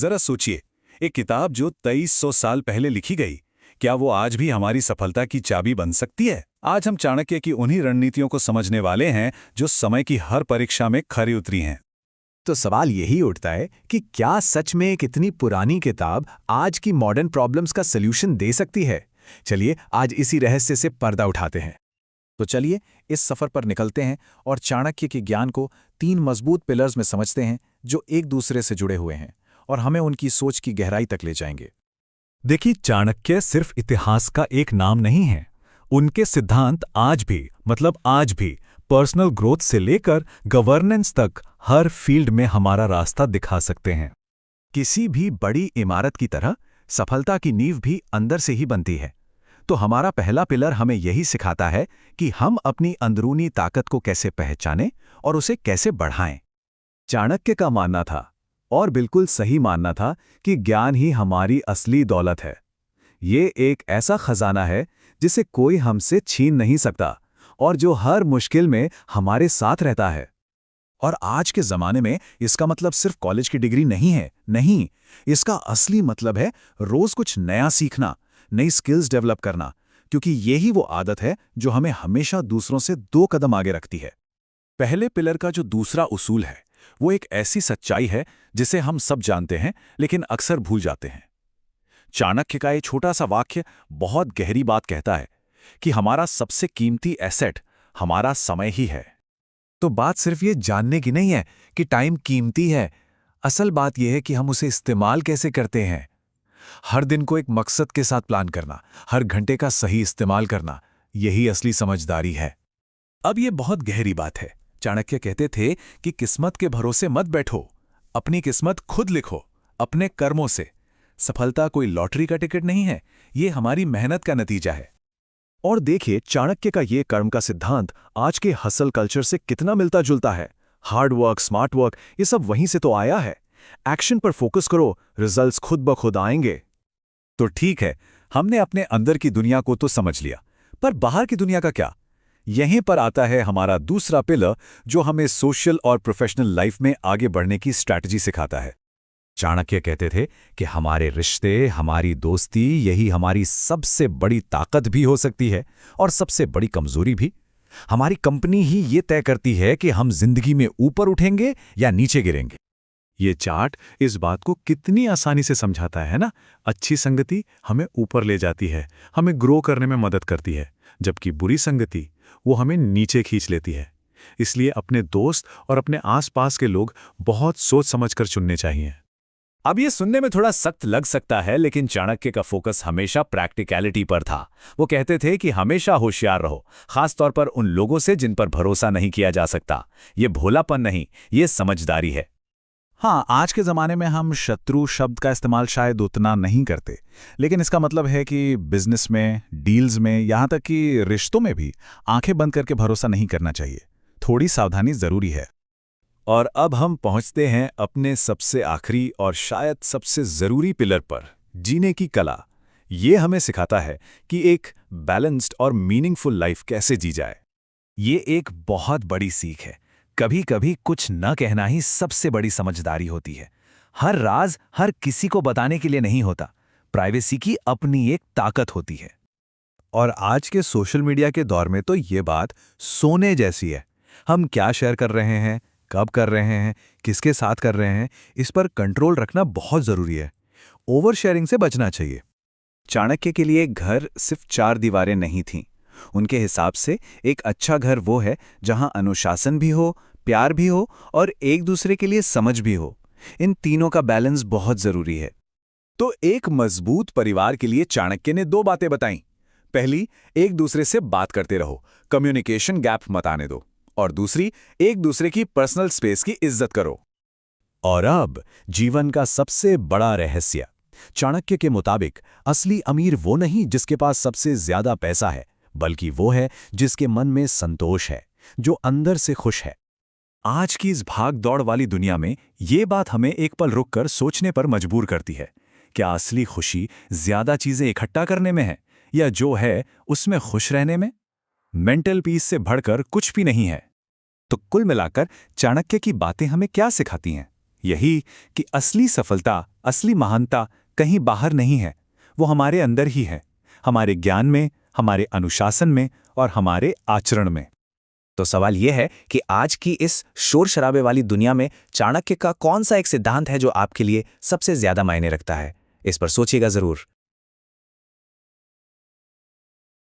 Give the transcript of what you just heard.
जरा सोचिए, एक किताब जो 2300 साल पहले लिखी गई, क्या वो आज भी हमारी सफलता की चाबी बन सकती है? आज हम चाणक्य की उन्हीं रणनीतियों को समझने वाले हैं जो समय की हर परीक्षा में खरी उतरी हैं। तो सवाल यही उठता है कि क्या सच में एक इतनी पुरानी किताब आज की मॉडर्न प्रॉब्लम्स का सल्यूशन दे सकती है? चलिए आज इसी रहस्य से पर्दा उठाते हैं। तो चलिए इस सफर पर निकलते हैं और चाणक्य के ज्ञान को 3 मजबूत पिलर्स में समझते हैं जो एक दूसरे से जुड़े हुए हैं और हमें उनकी सोच की गहराई तक ले जाएंगे। देखिए, चाणक्य सिर्फ इतिहास का एक नाम नहीं है। उनके सिद्धांत आज भी पर्सनल ग्रोथ से लेकर गवर्नेंस तक हर फील्ड में हमारा रास्ता दिखा सकते हैं। किसी भी बड़ी इमारत की तरह सफलता की नींव भी अंदर से ही बनती है। तो हमारा पहला पिलर हमें यही सिखाता है कि हम अपनी अंदरूनी ताकत को कैसे पहचानें और उसे कैसे बढ़ाएं। चाणक्य का मानना था, और बिल्कुल सही मानना था, कि ज्ञान ही हमारी असली दौलत है। ये एक ऐसा खजाना है जिसे कोई हमसे छीन नहीं सकता और जो हर मुश्किल में हमारे साथ रहता है। और आज के ज़माने में इसका मतलब सिर्फ कॉलेज की डिग्री नहीं है। नहीं, इसका असली मतलब है रोज़ कुछ नया सीखना, नई स्किल्स डेवलप करना, क्योंकि यही वो आदत है जो हमें हमेशा दूसरों से 2 कदम आगे रखती है। पहले पिलर का जो दूसरा उसूल है वो एक ऐसी सच्चाई है जिसे हम सब जानते हैं लेकिन अक्सर भूल जाते हैं। चाणक्य का ये छोटा सा वाक्य बहुत गहरी बात कहता है कि हमारा सबसे कीमती एसेट हमारा समय ही है। तो बात सिर्फ ये जानने की नहीं है कि टाइम कीमती है, असल बात यह है कि हम उसे इस्तेमाल कैसे करते हैं। हर दिन को एक मकसद के साथ प्लान करना, हर घंटे का सही इस्तेमाल करना, यही असली समझदारी है। अब ये बहुत गहरी बात है। चाणक्य कहते थे कि किस्मत के भरोसे मत बैठो, अपनी किस्मत खुद लिखो, अपने कर्मों से। सफलता कोई लॉटरी का टिकट नहीं है, ये हमारी मेहनत का नतीजा है। और देखिए, चाणक्य का ये कर्म का सिद्धांत आज के हसल कल्चर से कितना मिलता जुलता है। हार्ड वर्क, स्मार्ट वर्क, ये सब वहीं से तो आया है। एक्शन पर फोकस करो, रिजल्ट्स खुद ब खुद आएंगे। तो ठीक है, हमने अपने अंदर की दुनिया को तो समझ लिया, पर बाहर की दुनिया का क्या? यहीं पर आता है हमारा दूसरा पिलर जो हमें सोशल और प्रोफेशनल लाइफ में आगे बढ़ने की स्ट्रैटेजी सिखाता है। चाणक्य कहते थे कि हमारे रिश्ते, हमारी दोस्ती, यही हमारी सबसे बड़ी ताकत भी हो सकती है और सबसे बड़ी कमजोरी भी। हमारी कंपनी ही ये तय करती है कि हम जिंदगी में ऊपर उठेंगे या नीचे गिरेंगे। ये चार्ट इस बात को कितनी आसानी से समझाता है ना। अच्छी संगति हमें ऊपर ले जाती है, हमें ग्रो करने में मदद करती है, जबकि बुरी संगति वो हमें नीचे खींच लेती है। इसलिए अपने दोस्त और अपने आसपास के लोग बहुत सोच समझकर चुनने चाहिए। अब ये सुनने में थोड़ा सख्त लग सकता है, लेकिन चाणक्य का फोकस हमेशा प्रैक्टिकलिटी पर था। वो कहते थे कि हमेशा होशियार रहो, खासतौर पर उन लोगों से जिन पर भरोसा नहीं किया जा सकता। ये भोलापन नहीं, ये समझदारी है। हाँ, आज के ज़माने में हम शत्रु शब्द का इस्तेमाल शायद उतना नहीं करते, लेकिन इसका मतलब है कि बिजनेस में, डील्स में, यहाँ तक कि रिश्तों में भी आंखें बंद करके भरोसा नहीं करना चाहिए। थोड़ी सावधानी ज़रूरी है। और अब हम पहुंचते हैं अपने सबसे आखिरी और शायद सबसे ज़रूरी पिलर पर, जीने की कला। ये हमें सिखाता है कि एक बैलेंस्ड और मीनिंगफुल लाइफ कैसे जी जाए। ये एक बहुत बड़ी सीख है। कभी कभी कुछ न कहना ही सबसे बड़ी समझदारी होती है। हर राज हर किसी को बताने के लिए नहीं होता। प्राइवेसी की अपनी एक ताकत होती है। और आज के सोशल मीडिया के दौर में तो ये बात सोने जैसी है। हम क्या शेयर कर रहे हैं, कब कर रहे हैं, किसके साथ कर रहे हैं, इस पर कंट्रोल रखना बहुत ज़रूरी है। ओवर शेयरिंग से बचना चाहिए। चाणक्य के लिए घर सिर्फ 4 दीवारें नहीं थीं। उनके हिसाब से एक अच्छा घर वो है जहां अनुशासन भी हो, प्यार भी हो और एक दूसरे के लिए समझ भी हो। इन तीनों का बैलेंस बहुत ज़रूरी है। तो एक मजबूत परिवार के लिए चाणक्य ने 2 बातें बताईं। पहली, एक दूसरे से बात करते रहो, कम्युनिकेशन गैप मत आने दो। और दूसरी, एक दूसरे की पर्सनल स्पेस की इज्जत करो। और अब जीवन का सबसे बड़ा रहस्य। चाणक्य के मुताबिक असली अमीर वो नहीं जिसके पास सबसे ज्यादा पैसा है, बल्कि वो है जिसके मन में संतोष है, जो अंदर से खुश है। आज की इस भाग दौड़ वाली दुनिया में ये बात हमें एक पल रुककर सोचने पर मजबूर करती है। क्या असली खुशी ज्यादा चीजें इकट्ठा करने में है या जो है उसमें खुश रहने में? मेंटल पीस से बढ़कर कुछ भी नहीं है। तो कुल मिलाकर चाणक्य की बातें हमें क्या सिखाती हैं? यही कि असली सफलता असली महानता कहीं बाहर नहीं है, वो हमारे अंदर ही है, हमारे ज्ञान में, हमारे अनुशासन में और हमारे आचरण में। तो सवाल यह है कि आज की इस शोर शराबे वाली दुनिया में चाणक्य का कौन सा एक सिद्धांत है जो आपके लिए सबसे ज्यादा मायने रखता है? इस पर सोचिएगा जरूर।